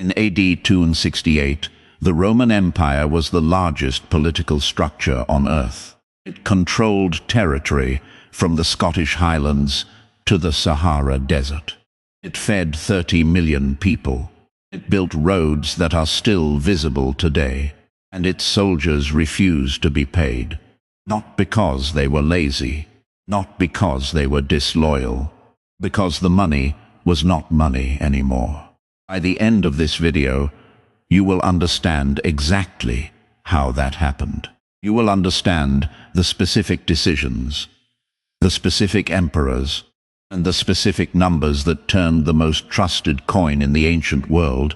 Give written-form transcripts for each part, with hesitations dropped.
In AD 268, the Roman Empire was the largest political structure on earth. It controlled territory from the Scottish Highlands to the Sahara Desert. It fed 30 million people. It built roads that are still visible today, and its soldiers refused to be paid. Not because they were lazy, not because they were disloyal, because the money was not money anymore. By the end of this video, you will understand exactly how that happened. You will understand the specific decisions, the specific emperors, and the specific numbers that turned the most trusted coin in the ancient world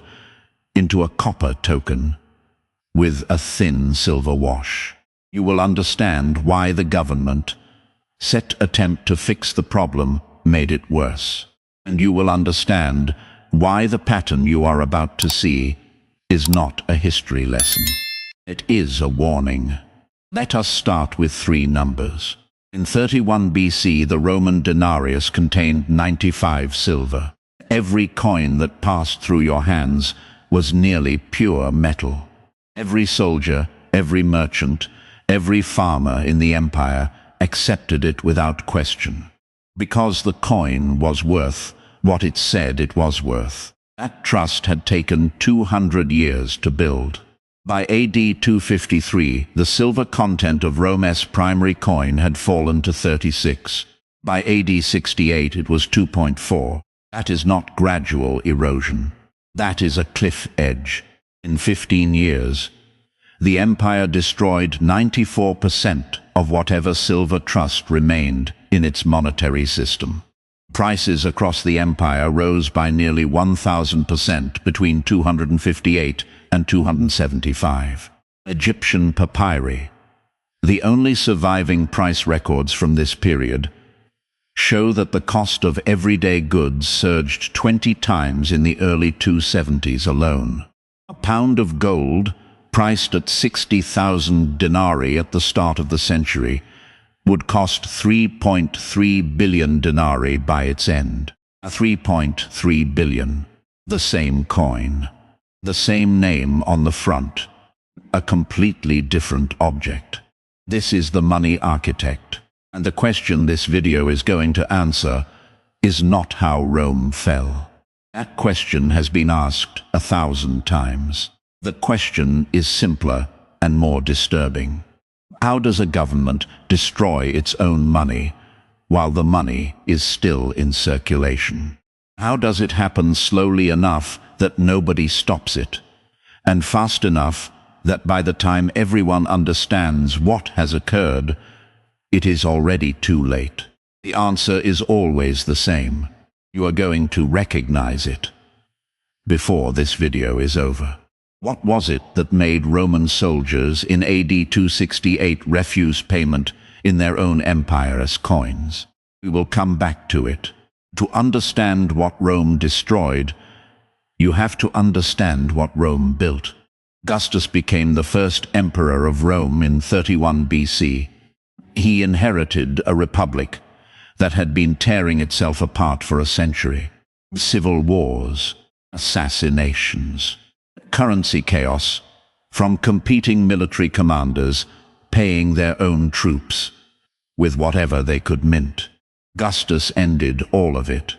into a copper token with a thin silver wash. You will understand why the government set attempt to fix the problem made it worse. And you will understand why the pattern you are about to see is not a history lesson. It is a warning. Let us start with 3 numbers. In 31 BC, the Roman denarius contained 95 silver. Every coin that passed through your hands was nearly pure metal. Every soldier, every merchant, every farmer in the empire accepted it without question, because the coin was worth what it said it was worth. That trust had taken 200 years to build. By AD 253, the silver content of Rome's primary coin had fallen to 36. By AD 68, it was 2.4. That is not gradual erosion. That is a cliff edge. In 15 years, the empire destroyed 94% of whatever silver trust remained in its monetary system. Prices across the empire rose by nearly 1,000% between 258 and 275. Egyptian papyri, the only surviving price records from this period, show that the cost of everyday goods surged 20 times in the early 270s alone. A pound of gold, priced at 60,000 denarii at the start of the century, would cost 3.3 billion denarii by its end. 3.3 billion. The same coin. The same name on the front. A completely different object. This is the money architect. And the question this video is going to answer is not how Rome fell. That question has been asked 1,000 times. The question is simpler and more disturbing. How does a government destroy its own money while the money is still in circulation? How does it happen slowly enough that nobody stops it, and fast enough that by the time everyone understands what has occurred, it is already too late? The answer is always the same. You are going to recognize it before this video is over. What was it that made Roman soldiers in AD 268 refuse payment in their own empire as coins? We will come back to it. To understand what Rome destroyed, you have to understand what Rome built. Augustus became the first emperor of Rome in 31 BC. He inherited a republic that had been tearing itself apart for a century. Civil wars, assassinations, currency chaos, from competing military commanders paying their own troops with whatever they could mint. Augustus ended all of it.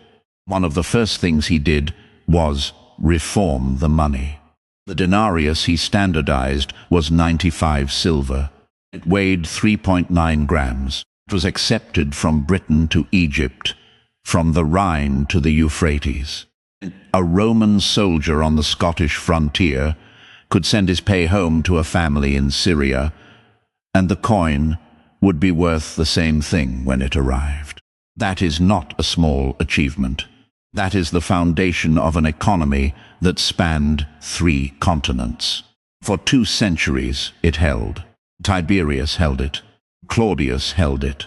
One of the first things he did was reform the money. The denarius he standardized was 95 silver. It weighed 3.9 grams. It was accepted from Britain to Egypt, from the Rhine to the Euphrates. A Roman soldier on the Scottish frontier could send his pay home to a family in Syria, and the coin would be worth the same thing when it arrived. That is not a small achievement. That is the foundation of an economy that spanned 3 continents. For 2 centuries it held. Tiberius held it. Claudius held it.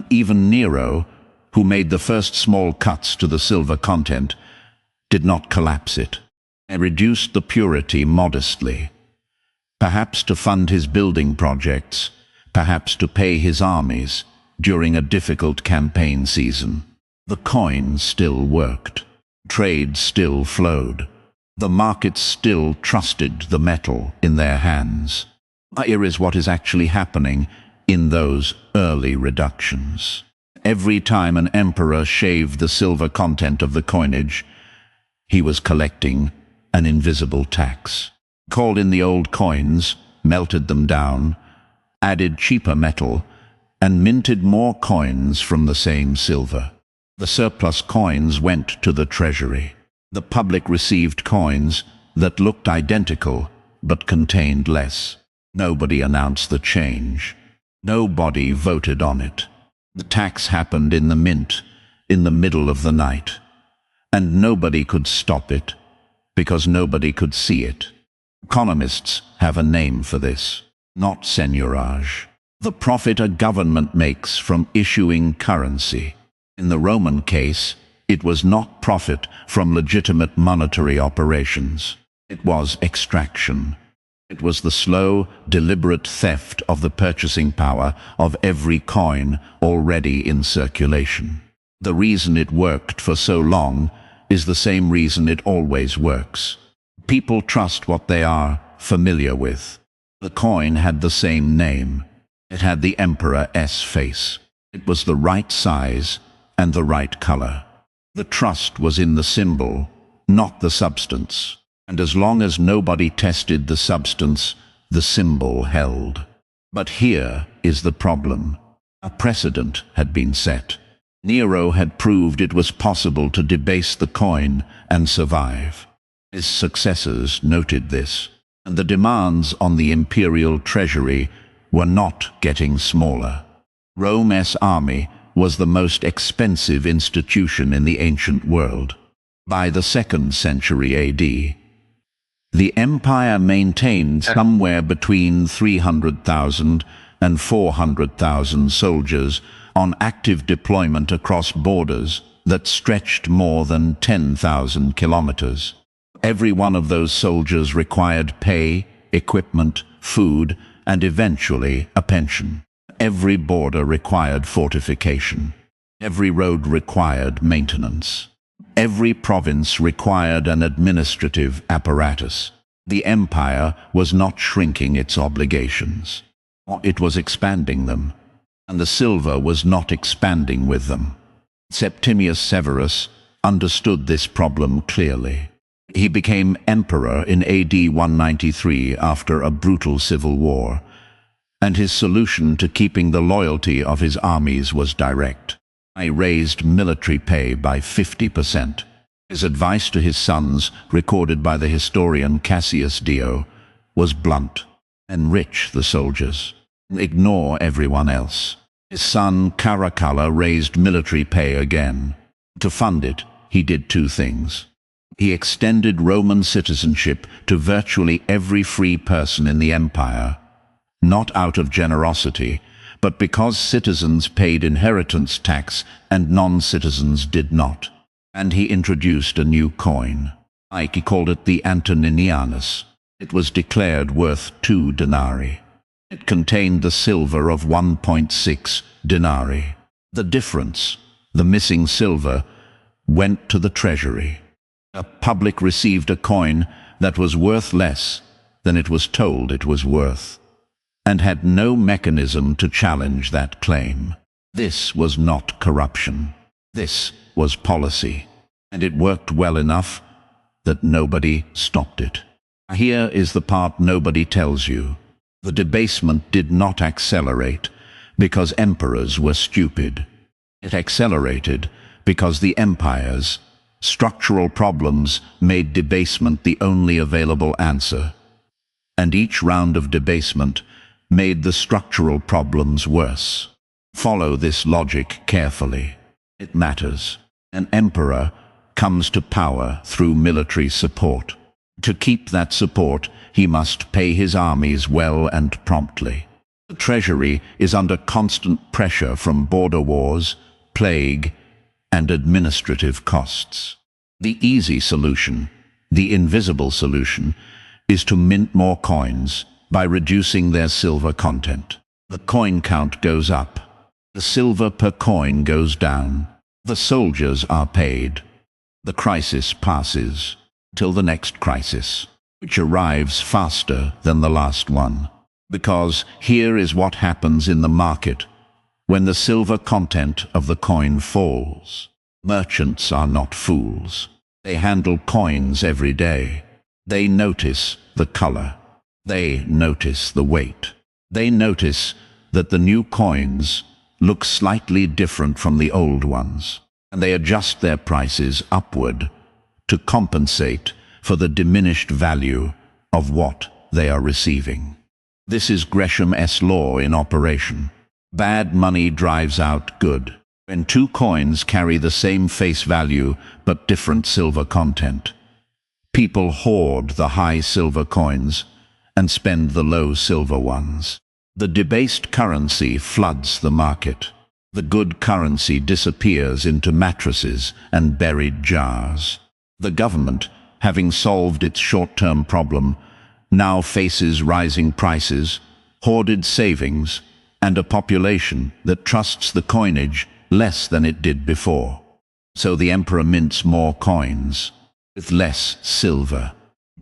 Even Nero, who made the first small cuts to the silver content, did not collapse it. He reduced the purity modestly, perhaps to fund his building projects, perhaps to pay his armies during a difficult campaign season. The coin still worked. Trade still flowed. The markets still trusted the metal in their hands. Here is what is actually happening in those early reductions. Every time an emperor shaved the silver content of the coinage, he was collecting an invisible tax. Called in the old coins, melted them down, added cheaper metal, and minted more coins from the same silver. The surplus coins went to the treasury. The public received coins that looked identical but contained less. Nobody announced the change. Nobody voted on it. The tax happened in the mint, in the middle of the night. And nobody could stop it, because nobody could see it. Economists have a name for this, not seigniorage. The profit a government makes from issuing currency. In the Roman case, it was not profit from legitimate monetary operations. It was extraction. It was the slow, deliberate theft of the purchasing power of every coin already in circulation. The reason it worked for so long is the same reason it always works. People trust what they are familiar with. The coin had the same name. It had the emperor's face. It was the right size and the right color. The trust was in the symbol, not the substance. And as long as nobody tested the substance, the symbol held. But here is the problem. A precedent had been set. Nero had proved it was possible to debase the coin and survive. His successors noted this, and the demands on the imperial treasury were not getting smaller. Rome's army was the most expensive institution in the ancient world. By the 2nd century AD, the empire maintained somewhere between 300,000 and 400,000 soldiers on active deployment across borders that stretched more than 10,000 kilometers. Every one of those soldiers required pay, equipment, food, and eventually a pension. Every border required fortification. Every road required maintenance. Every province required an administrative apparatus. The empire was not shrinking its obligations. It was expanding them, and the silver was not expanding with them. Septimius Severus understood this problem clearly. He became emperor in AD 193 after a brutal civil war, and his solution to keeping the loyalty of his armies was direct. He raised military pay by 50%. His advice to his sons, recorded by the historian Cassius Dio, was blunt: enrich the soldiers, ignore everyone else. His son Caracalla raised military pay again. To fund it, he did two things. He extended Roman citizenship to virtually every free person in the empire, not out of generosity, but because citizens paid inheritance tax and non-citizens did not. And he introduced a new coin. He called it the Antoninianus. It was declared worth 2 denarii. It contained the silver of 1.6 denarii. The difference, the missing silver, went to the treasury. The public received a coin that was worth less than it was told it was worth, and had no mechanism to challenge that claim. This was not corruption. This was policy, and it worked well enough that nobody stopped it. Here is the part nobody tells you. The debasement did not accelerate because emperors were stupid. It accelerated because the empires' structural problems made debasement the only available answer, and each round of debasement made the structural problems worse. Follow this logic carefully. It matters. An emperor comes to power through military support. To keep that support, he must pay his armies well and promptly. The treasury is under constant pressure from border wars, plague, and administrative costs. The easy solution, the invisible solution, is to mint more coins by reducing their silver content. The coin count goes up. The silver per coin goes down. The soldiers are paid. The crisis passes. till the next crisis, which arrives faster than the last one. Because here is what happens in the market when the silver content of the coin falls. Merchants are not fools. They handle coins every day. They notice the color. They notice the weight. They notice that the new coins look slightly different from the old ones, and they adjust their prices upward to compensate for the diminished value of what they are receiving. This is Gresham's law in operation. Bad money drives out good. When two coins carry the same face value but different silver content, people hoard the high silver coins and spend the low silver ones. The debased currency floods the market. The good currency disappears into mattresses and buried jars. The government, having solved its short-term problem, now faces rising prices, hoarded savings, and a population that trusts the coinage less than it did before. So the emperor mints more coins, with less silver.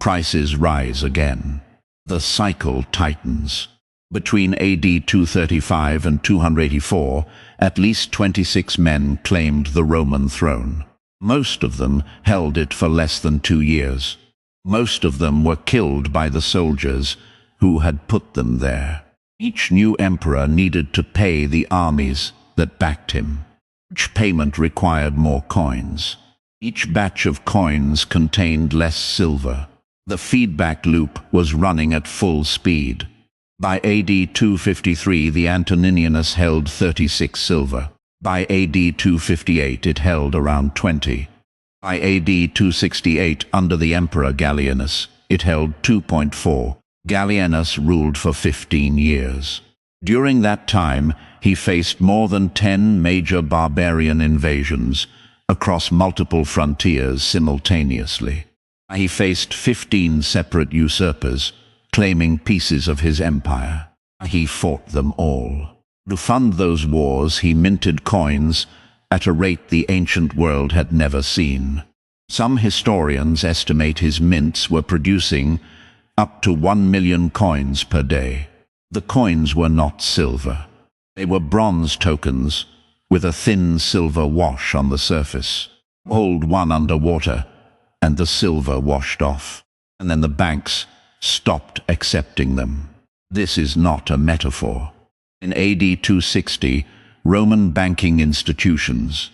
Prices rise again. The cycle tightens. Between AD 235 and 284, at least 26 men claimed the Roman throne. Most of them held it for less than 2 years. Most of them were killed by the soldiers who had put them there. Each new emperor needed to pay the armies that backed him. Each payment required more coins. Each batch of coins contained less silver. The feedback loop was running at full speed. By AD 253, the Antoninianus held 36 silver. By AD 258, it held around 20. By AD 268, under the Emperor Gallienus, it held 2.4. Gallienus ruled for 15 years. During that time, he faced more than 10 major barbarian invasions across multiple frontiers simultaneously. He faced 15 separate usurpers, claiming pieces of his empire. He fought them all. To fund those wars, he minted coins at a rate the ancient world had never seen. Some historians estimate his mints were producing up to 1 million coins per day. The coins were not silver. They were bronze tokens with a thin silver wash on the surface. Hold one under water, and the silver washed off, and then the banks stopped accepting them. This is not a metaphor. In AD 260, Roman banking institutions,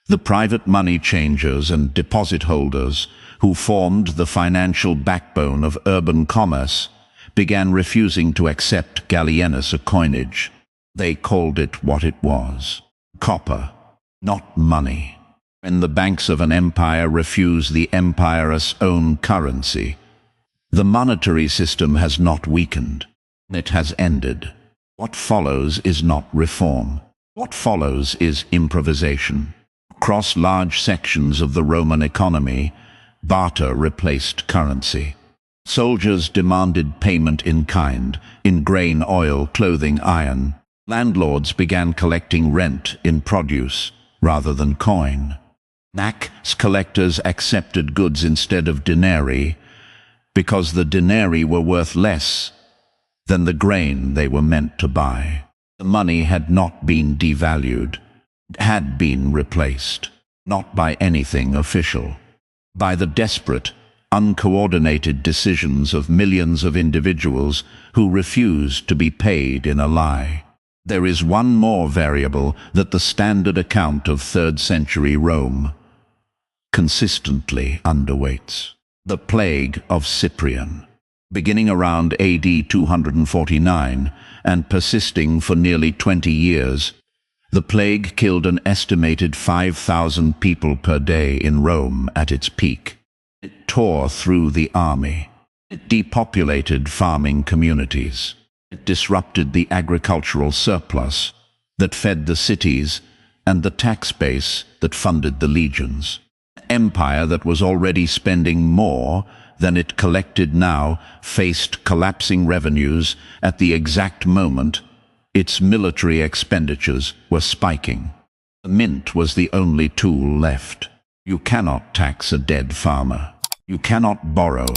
the private money changers and deposit holders who formed the financial backbone of urban commerce, began refusing to accept Gallienus a coinage. They called it what it was: copper, not money. When the banks of an empire refuse the empire's own currency, the monetary system has not weakened. It has ended. What follows is not reform. What follows is improvisation. Across large sections of the Roman economy, barter replaced currency. Soldiers demanded payment in kind, in grain, oil, clothing, iron. Landlords began collecting rent in produce rather than coin. Tax collectors accepted goods instead of denarii because the denarii were worth less than the grain they were meant to buy. The money had not been devalued. It had been replaced, not by anything official, by the desperate, uncoordinated decisions of millions of individuals who refused to be paid in a lie. There is one more variable that the standard account of 3rd century Rome consistently underweights: the plague of Cyprian. Beginning around AD 249 and persisting for nearly 20 years, the plague killed an estimated 5,000 people per day in Rome at its peak. It tore through the army. It depopulated farming communities. It disrupted the agricultural surplus that fed the cities and the tax base that funded the legions. An empire that was already spending more than it collected now faced collapsing revenues at the exact moment its military expenditures were spiking. The mint was the only tool left. You cannot tax a dead farmer. You cannot borrow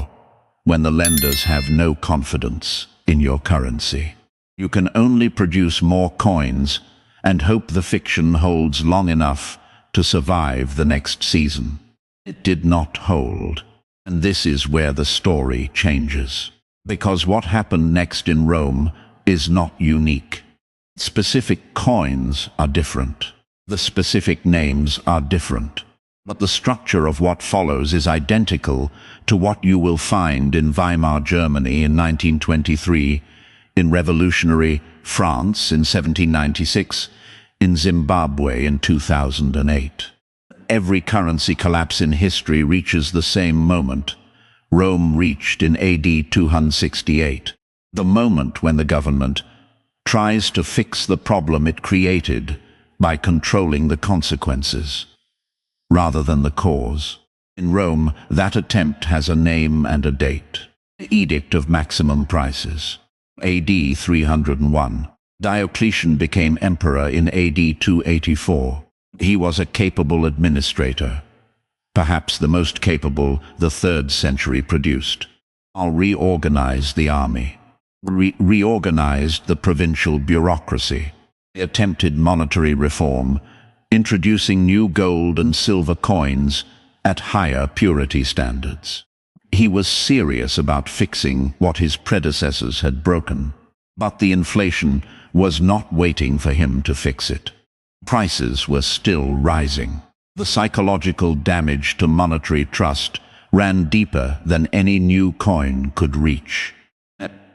when the lenders have no confidence in your currency. You can only produce more coins and hope the fiction holds long enough to survive the next season. It did not hold, and this is where the story changes. Because what happened next in Rome is not unique. Specific coins are different. The specific names are different. But the structure of what follows is identical to what you will find in Weimar Germany in 1923, in revolutionary France in 1796, in Zimbabwe in 2008. Every currency collapse in history reaches the same moment. Rome reached in AD 268, the moment when the government tries to fix the problem it created by controlling the consequences, rather than the cause. In Rome, that attempt has a name and a date. The Edict of Maximum Prices, AD 301. Diocletian became emperor in AD 284. He was a capable administrator, perhaps the most capable the 3rd century produced. Reorganized the army, reorganized the provincial bureaucracy. He attempted monetary reform, introducing new gold and silver coins at higher purity standards. He was serious about fixing what his predecessors had broken. But the inflation was not waiting for him to fix it. Prices were still rising. The psychological damage to monetary trust ran deeper than any new coin could reach.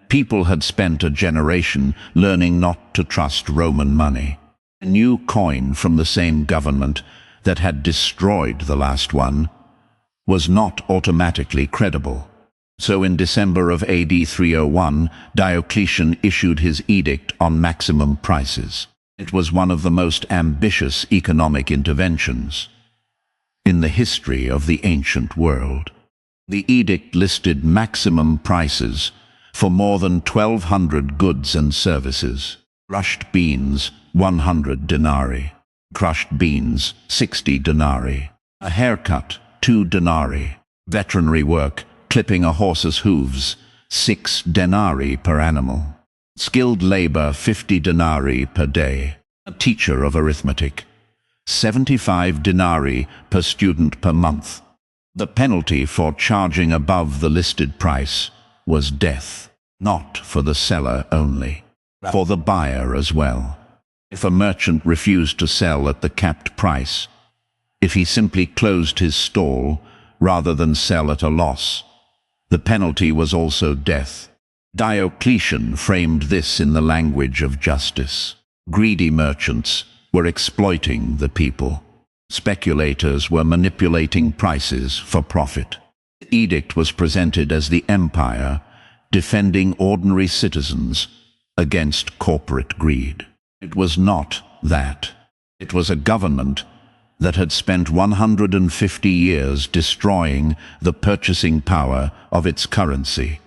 People had spent a generation learning not to trust Roman money. A new coin from the same government that had destroyed the last one was not automatically credible. So in December of AD 301, Diocletian issued his edict on maximum prices. It was one of the most ambitious economic interventions in the history of the ancient world. The edict listed maximum prices for more than 1,200 goods and services. Crushed beans, 100 denarii. Crushed beans, 60 denarii. A haircut, 2 denarii. Veterinary work, clipping a horse's hooves, 6 denarii per animal. Skilled labor, 50 denarii per day. A teacher of arithmetic, 75 denarii per student per month. The penalty for charging above the listed price was death, not for the seller only, for the buyer as well. If a merchant refused to sell at the capped price, if he simply closed his stall rather than sell at a loss, the penalty was also death. Diocletian framed this in the language of justice. Greedy merchants were exploiting the people. Speculators were manipulating prices for profit. The edict was presented as the empire defending ordinary citizens against corporate greed. It was not that. It was a government that had spent 150 years destroying the purchasing power of its currency,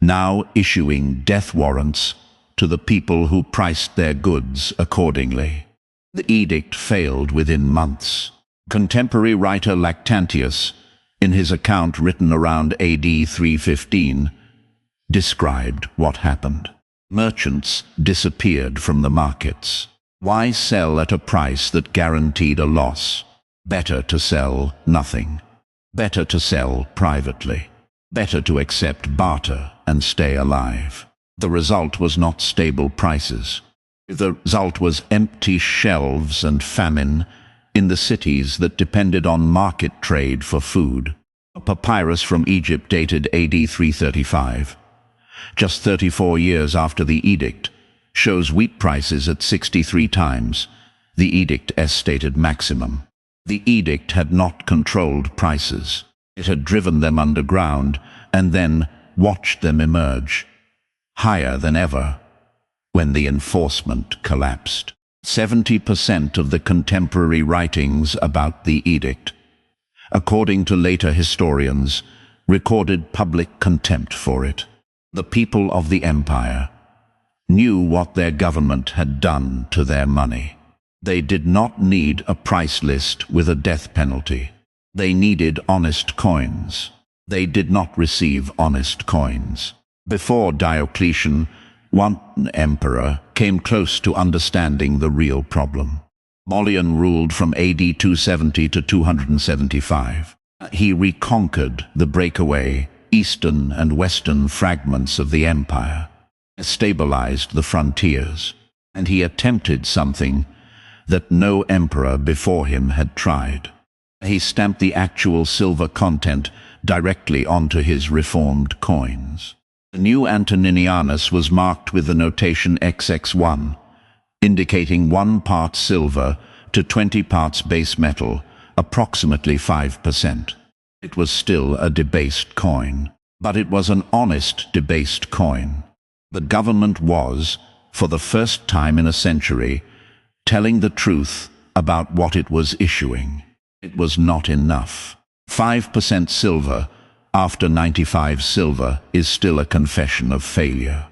now issuing death warrants to the people who priced their goods accordingly. The edict failed within months. Contemporary writer Lactantius, in his account written around AD 315, described what happened. Merchants disappeared from the markets. Why sell at a price that guaranteed a loss? Better to sell nothing. Better to sell privately. Better to accept barter and stay alive. The result was not stable prices. The result was empty shelves and famine in the cities that depended on market trade for food. A papyrus from Egypt dated AD 335, just 34 years after the edict, shows wheat prices at 63 times the edict's stated maximum. The edict had not controlled prices. It had driven them underground and then watched them emerge, higher than ever, when the enforcement collapsed. 70% of the contemporary writings about the edict, according to later historians, recorded public contempt for it. The people of the empire knew what their government had done to their money. They did not need a price list with a death penalty. They needed honest coins. They did not receive honest coins. Before Diocletian, one emperor came close to understanding the real problem. Molion ruled from AD 270 to 275. He reconquered the breakaway eastern and western fragments of the empire, stabilized the frontiers, and he attempted something that no emperor before him had tried. He stamped the actual silver content directly onto his reformed coins. The new Antoninianus was marked with the notation XX1, indicating 1 part silver to 20 parts base metal, approximately 5%. It was still a debased coin, but it was an honest debased coin. The government was, for the first time in a century, telling the truth about what it was issuing. It was not enough. 5% silver after 95 silver is still a confession of failure.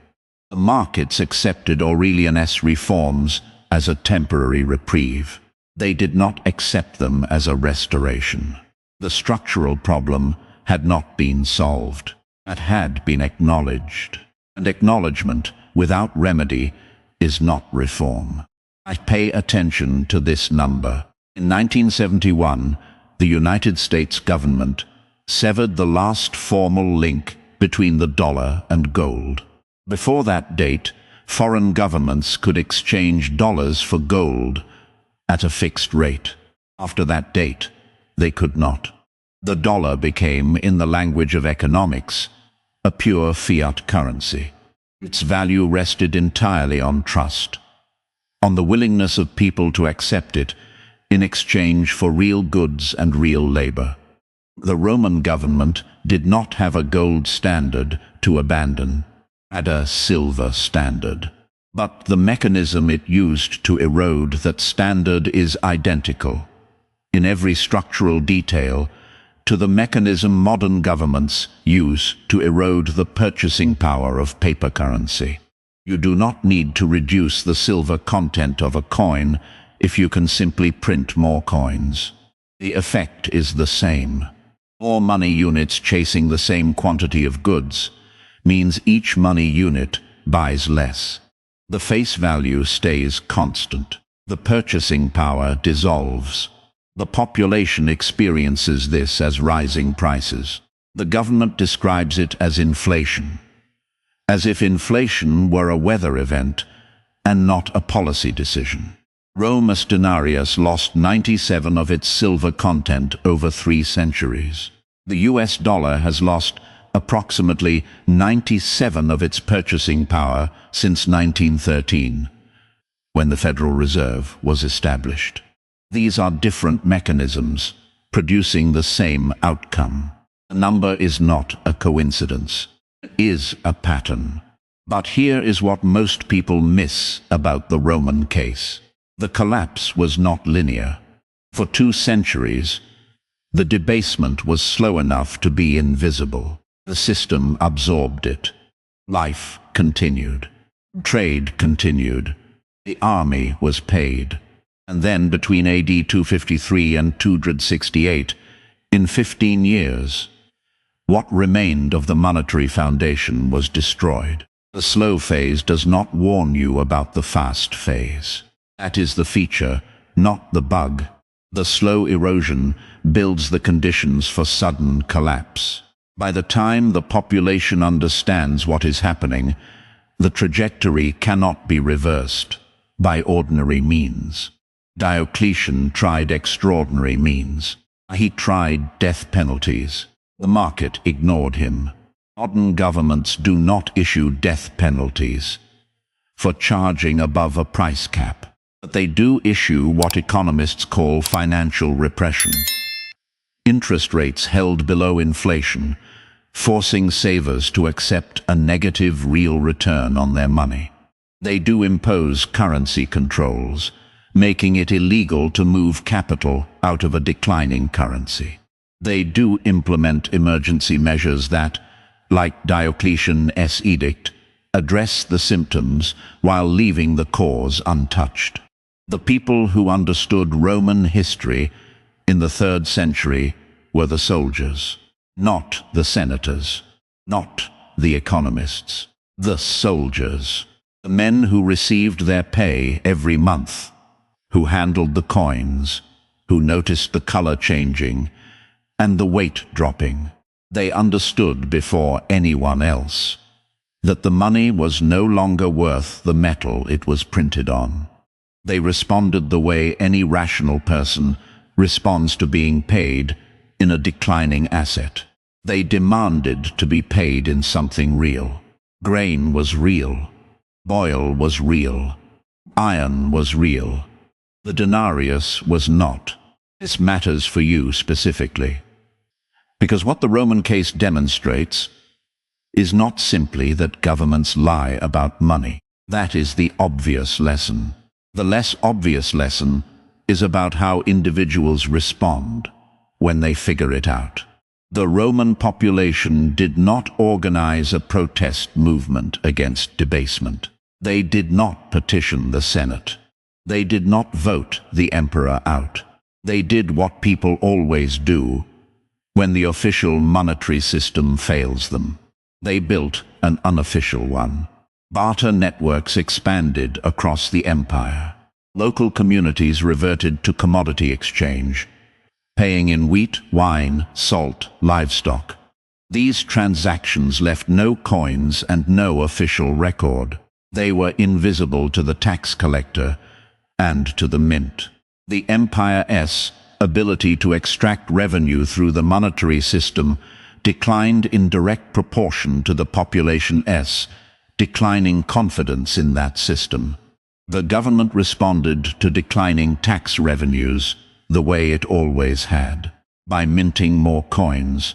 The markets accepted Aurelian's reforms as a temporary reprieve. They did not accept them as a restoration. The structural problem had not been solved. It had been acknowledged. And acknowledgement without remedy is not reform. I pay attention to this number. In 1971, the United States government severed the last formal link between the dollar and gold. Before that date, foreign governments could exchange dollars for gold at a fixed rate. After that date, they could not. The dollar became, in the language of economics, a pure fiat currency. Its value rested entirely on trust, on the willingness of people to accept it in exchange for real goods and real labor. The Roman government did not have a gold standard to abandon, had a silver standard. But the mechanism it used to erode that standard is identical, in every structural detail, to the mechanism modern governments use to erode the purchasing power of paper currency. You do not need to reduce the silver content of a coin if you can simply print more coins. The effect is the same. More money units chasing the same quantity of goods means each money unit buys less. The face value stays constant. The purchasing power dissolves. The population experiences this as rising prices. The government describes it as inflation, as if inflation were a weather event and not a policy decision. Rome's Denarius lost 97% of its silver content over 3 centuries. The US dollar has lost approximately 97% of its purchasing power since 1913, when the Federal Reserve was established. These are different mechanisms, producing the same outcome. The number is not a coincidence. It is a pattern. But here is what most people miss about the Roman case. The collapse was not linear. For 2 centuries, the debasement was slow enough to be invisible. The system absorbed it. Life continued. Trade continued. The army was paid. And then between AD 253 and 268, in 15 years, what remained of the monetary foundation was destroyed. The slow phase does not warn you about the fast phase. That is the feature, not the bug. The slow erosion builds the conditions for sudden collapse. By the time the population understands what is happening, the trajectory cannot be reversed by ordinary means. Diocletian tried extraordinary means. He tried death penalties. The market ignored him. Modern governments do not issue death penalties for charging above a price cap, but they do issue what economists call financial repression. Interest rates held below inflation, forcing savers to accept a negative real return on their money. They do impose currency controls, making it illegal to move capital out of a declining currency. They do implement emergency measures that, like Diocletian's edict, address the symptoms while leaving the cause untouched. The people who understood Roman history in the 3rd century were the soldiers. Not the senators, not the economists, the soldiers, the men who received their pay every month, who handled the coins, who noticed the color changing and the weight dropping. They understood before anyone else that the money was no longer worth the metal it was printed on. They responded the way any rational person responds to being paid in a declining asset. They demanded to be paid in something real. Grain was real. Oil was real. Iron was real. The denarius was not. This matters for you specifically, because what the Roman case demonstrates is not simply that governments lie about money. That is the obvious lesson. The less obvious lesson is about how individuals respond when they figure it out. The Roman population did not organize a protest movement against debasement. They did not petition the Senate. They did not vote the emperor out. They did what people always do when the official monetary system fails them. They built an unofficial one. Barter networks expanded across the empire. Local communities reverted to commodity exchange, paying in wheat, wine, salt, livestock. These transactions left no coins and no official record. They were invisible to the tax collector and to the mint. The empire's ability to extract revenue through the monetary system declined in direct proportion to the population's declining confidence in that system. The government responded to declining tax revenues the way it always had, by minting more coins,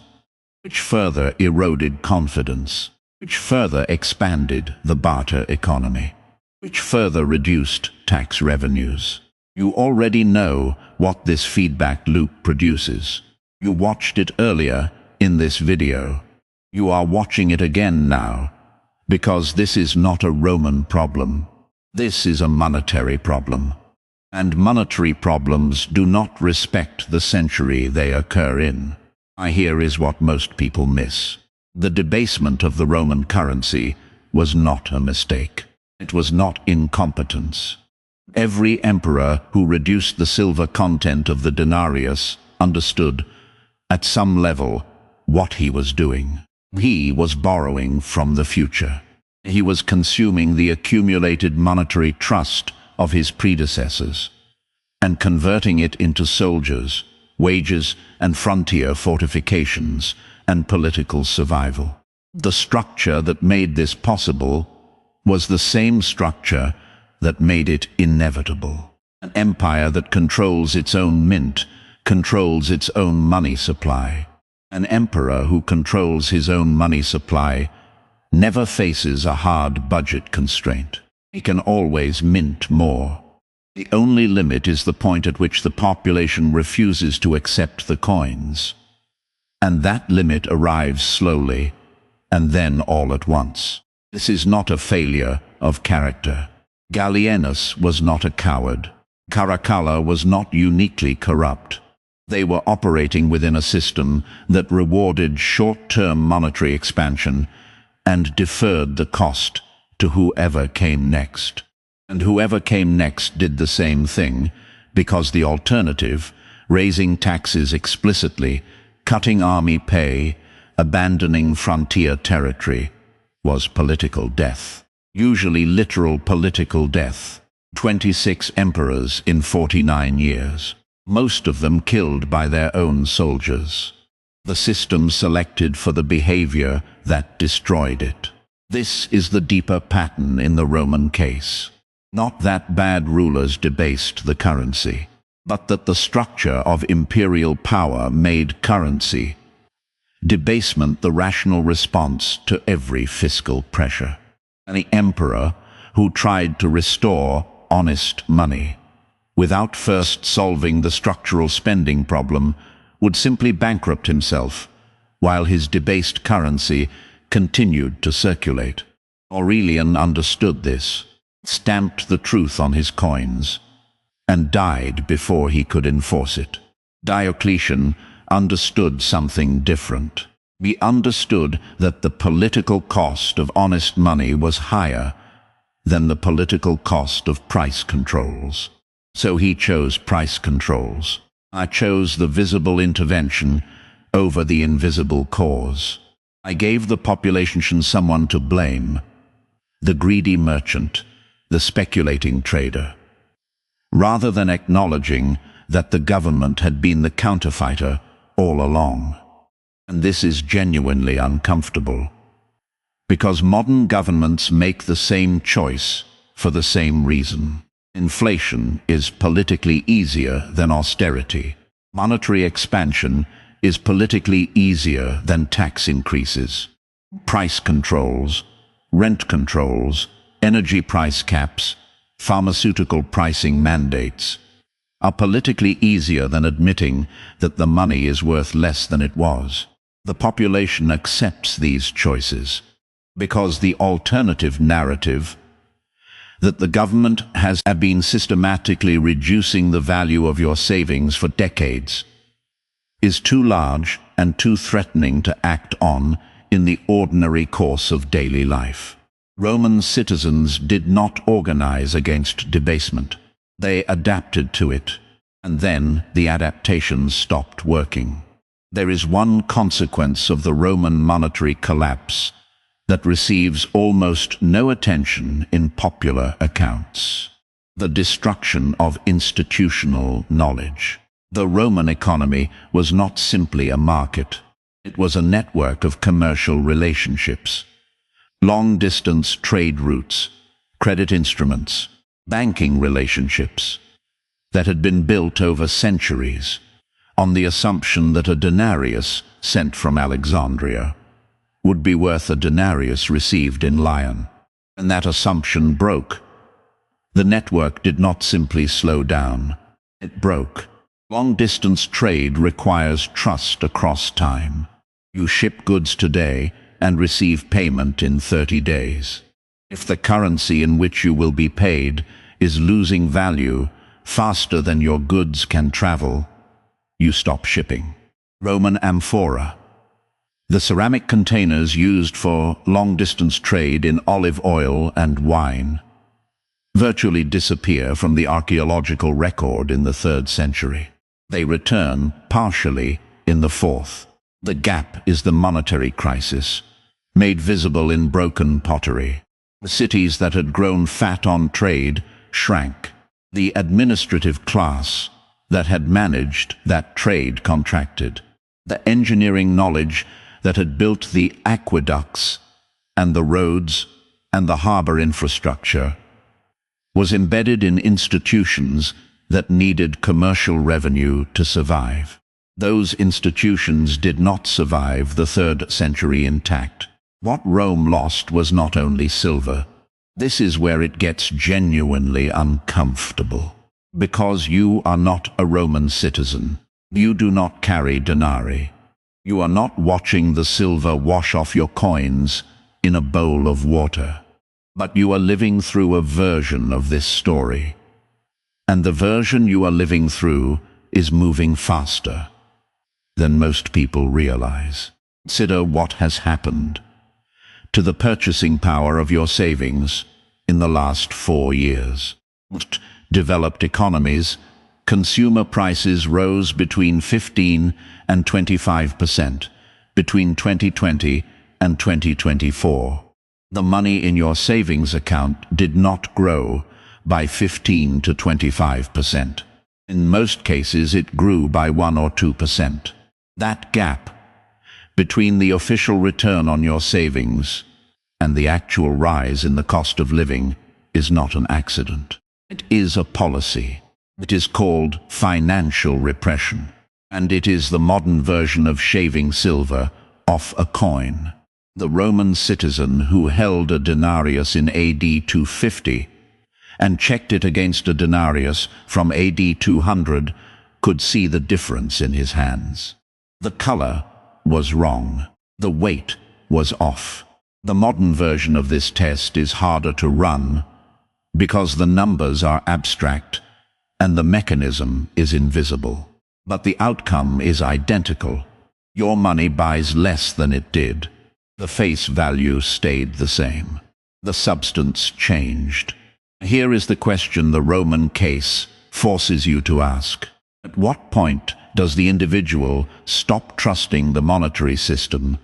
which further eroded confidence, which further expanded the barter economy, which further reduced tax revenues. You already know what this feedback loop produces. You watched it earlier in this video. You are watching it again now, because this is not a Roman problem. This is a monetary problem. And monetary problems do not respect the century they occur in. Here is what most people miss. The debasement of the Roman currency was not a mistake. It was not incompetence. Every emperor who reduced the silver content of the denarius understood, at some level, what he was doing. He was borrowing from the future. He was consuming the accumulated monetary trust of his predecessors and converting it into soldiers, wages, and frontier fortifications and political survival. The structure that made this possible was the same structure that made it inevitable. An empire that controls its own mint controls its own money supply. An emperor who controls his own money supply never faces a hard budget constraint. He can always mint more. The only limit is the point at which the population refuses to accept the coins. And that limit arrives slowly, and then all at once. This is not a failure of character. Gallienus was not a coward. Caracalla was not uniquely corrupt. They were operating within a system that rewarded short-term monetary expansion and deferred the cost to whoever came next. And whoever came next did the same thing, because the alternative, raising taxes explicitly, cutting army pay, abandoning frontier territory, was political death. Usually literal political death. 26 emperors in 49 years. Most of them killed by their own soldiers. The system selected for the behavior that destroyed it. This is the deeper pattern in the Roman case. Not that bad rulers debased the currency, but that the structure of imperial power made currency debasement the rational response to every fiscal pressure. Any emperor who tried to restore honest money without first solving the structural spending problem would simply bankrupt himself, while his debased currency continued to circulate. Aurelian understood this, stamped the truth on his coins, and died before he could enforce it. Diocletian understood something different. We understood that the political cost of honest money was higher than the political cost of price controls. So he chose price controls. I chose the visible intervention over the invisible cause. I gave the population someone to blame, the greedy merchant, the speculating trader, rather than acknowledging that the government had been the counterfeiter all along. And this is genuinely uncomfortable, because modern governments make the same choice for the same reason. Inflation is politically easier than austerity. Monetary expansion is politically easier than tax increases. Price controls, rent controls, energy price caps, pharmaceutical pricing mandates are politically easier than admitting that the money is worth less than it was. The population accepts these choices because the alternative narrative that the government has been systematically reducing the value of your savings for decades is too large and too threatening to act on in the ordinary course of daily life. Roman citizens did not organize against debasement. They adapted to it, and then the adaptations stopped working. There is one consequence of the Roman monetary collapse that receives almost no attention in popular accounts: the destruction of institutional knowledge. The Roman economy was not simply a market. It was a network of commercial relationships, long-distance trade routes, credit instruments, banking relationships that had been built over centuries on the assumption that a denarius sent from Alexandria would be worth a denarius received in Lyon. And that assumption broke. The network did not simply slow down, it broke. Long-distance trade requires trust across time. You ship goods today and receive payment in 30 days. If the currency in which you will be paid is losing value faster than your goods can travel, you stop shipping. Roman amphora, the ceramic containers used for long-distance trade in olive oil and wine, virtually disappear from the archaeological record in the 3rd century. They return partially in the 4th. The gap is the monetary crisis, made visible in broken pottery. The cities that had grown fat on trade shrank. The administrative class that had managed that trade contracted. The engineering knowledge that had built the aqueducts and the roads and the harbor infrastructure was embedded in institutions that needed commercial revenue to survive. Those institutions did not survive the 3rd century intact. What Rome lost was not only silver. This is where it gets genuinely uncomfortable. Because you are not a Roman citizen. You do not carry denarii. You are not watching the silver wash off your coins in a bowl of water. But you are living through a version of this story. And the version you are living through is moving faster than most people realize. Consider what has happened to the purchasing power of your savings in the last 4 years. Developed economies, consumer prices rose between 15 and 25% between 2020 and 2024. The money in your savings account did not grow by 15 to 25%. In most cases, it grew by 1 or 2%. That gap between the official return on your savings and the actual rise in the cost of living is not an accident. It is a policy. It is called financial repression, and it is the modern version of shaving silver off a coin. The Roman citizen who held a denarius in AD 250 and checked it against a denarius from AD 200 could see the difference in his hands. The color was wrong. The weight was off. The modern version of this test is harder to run because the numbers are abstract and the mechanism is invisible. but the outcome is identical. Your money buys less than it did. The face value stayed the same. The substance changed. Here is the question the Roman case forces you to ask. At what point does the individual stop trusting the monetary system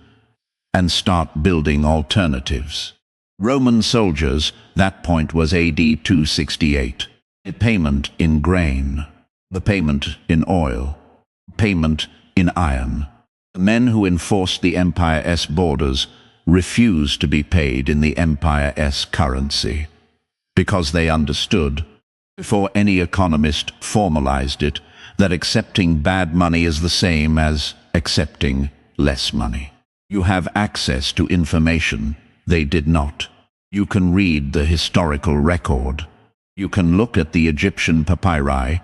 and start building alternatives? Roman soldiers, that point was AD 268. A payment in grain, the payment in oil, payment in iron. The men who enforced the Empire's borders refused to be paid in the Empire's currency, because they understood, before any economist formalized it, that accepting bad money is the same as accepting less money. You have access to information they did not. You can read the historical record. You can look at the Egyptian papyri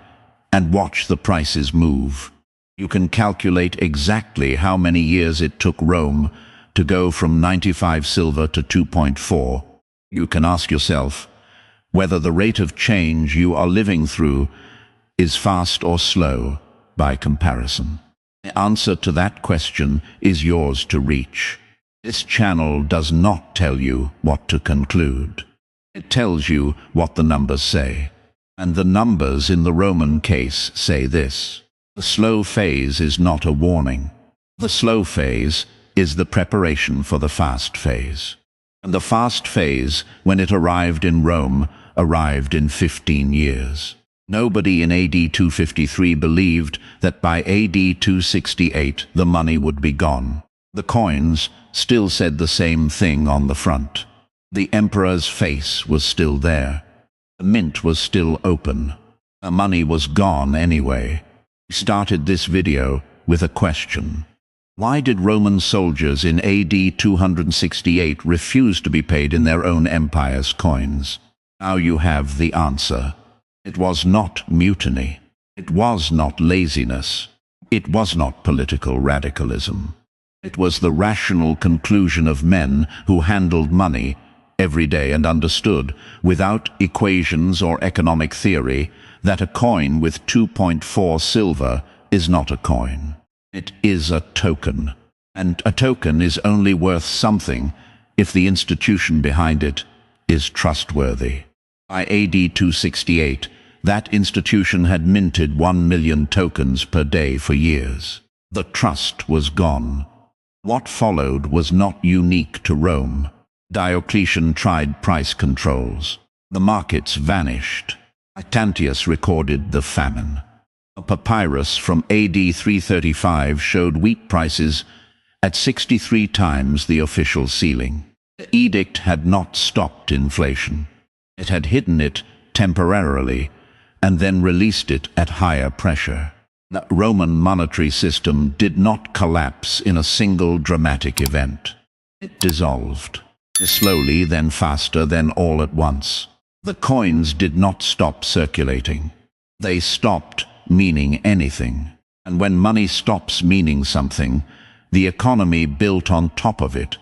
and watch the prices move. You can calculate exactly how many years it took Rome to go from 95 silver to 2.4. You can ask yourself whether the rate of change you are living through is fast or slow by comparison. The answer to that question is yours to reach. This channel does not tell you what to conclude. It tells you what the numbers say. And the numbers in the Roman case say this: the slow phase is not a warning. The slow phase is the preparation for the fast phase. And the fast phase, when it arrived in Rome, arrived in 15 years. Nobody in AD 253 believed that by AD 268 the money would be gone. The coins still said the same thing on the front. The emperor's face was still there. The mint was still open. The money was gone anyway. We started this video with a question. Why did Roman soldiers in AD 268 refuse to be paid in their own empire's coins? Now you have the answer. It was not mutiny. It was not laziness. It was not political radicalism. It was the rational conclusion of men who handled money every day and understood, without equations or economic theory, that a coin with 2.4 silver is not a coin. It is a token. And a token is only worth something if the institution behind it is trustworthy. By AD 268, that institution had minted 1 million tokens per day for years. The trust was gone. What followed was not unique to Rome. Diocletian tried price controls. The markets vanished. Denarius recorded the famine. A papyrus from AD 335 showed wheat prices at 63 times the official ceiling. The edict had not stopped inflation. It had hidden it temporarily and then released it at higher pressure. The Roman monetary system did not collapse in a single dramatic event. It dissolved, slowly, then faster, then all at once. The coins did not stop circulating. They stopped meaning anything. And when money stops meaning something, the economy built on top of it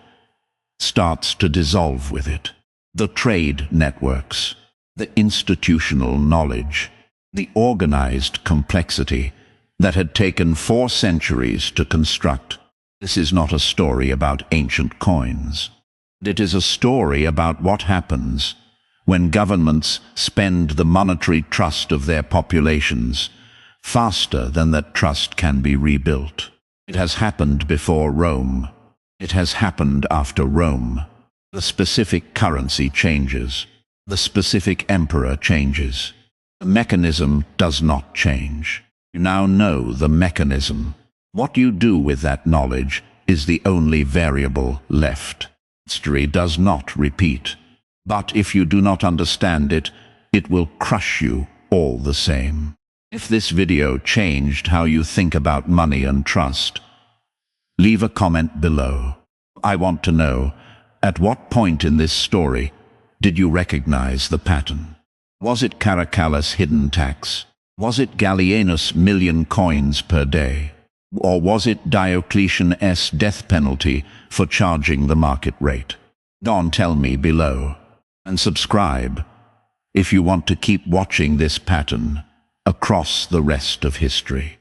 starts to dissolve with it. The trade networks, the institutional knowledge, the organized complexity that had taken 4 centuries to construct. This is not a story about ancient coins. It is a story about what happens when governments spend the monetary trust of their populations faster than that trust can be rebuilt. It has happened before Rome. It has happened after Rome. The specific currency changes. The specific emperor changes. The mechanism does not change. You now know the mechanism. What you do with that knowledge is the only variable left. History does not repeat. But if you do not understand it, it will crush you all the same. If this video changed how you think about money and trust, leave a comment below. I want to know, at what point in this story did you recognize the pattern? Was it Caracal's hidden tax? Was it Gallienus' million coins per day? Or was it Diocletian's death penalty for charging the market rate? Don't tell me below. And subscribe if you want to keep watching this pattern across the rest of history.